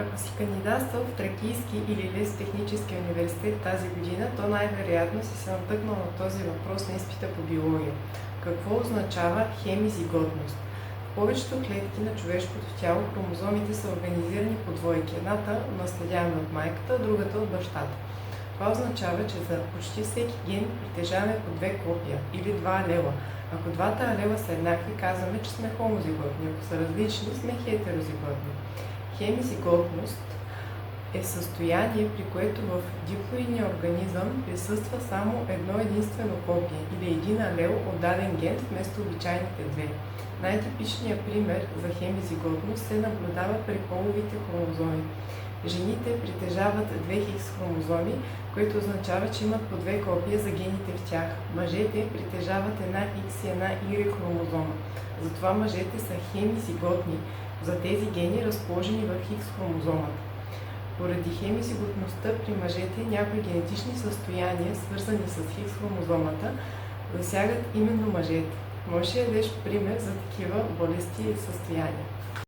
Ако си кандидатствал в Тракийски или Лесотехнически университет тази година, то най-вероятно си се натъкнал на този въпрос на изпита по биология. Какво означава хемизиготност? В повечето клетки на човешкото тяло хромозомите са организирани по двойки. Едната наследяваме от майката, другата от бащата. Това означава, че за почти всеки ген притежаваме по две копия или два алела. Ако двата алела са еднакви, казваме, че сме хомозиготни. Ако са различни, сме хетерозиготни. Хемизиготност е състояние, при което в диплоидния организъм присъства само едно единствено копие или един алел от даден ген вместо обичайните две. Най-типичният пример за хемизиготност се наблюдава при половите хромозоми. Жените притежават две Хикс хромозоми, което означава, че имат по две копия за гените в тях. Мъжете притежават една Хикс и една Y хромозома. Затова мъжете са хемизиготни за тези гени, разположени в Хикс хромозомата. Поради хемизиготността при мъжете някои генетични състояния, свързани с Хикс хромозомата, засягат именно мъжете. Можеш ли да дадеш пример за такива болести и състояния?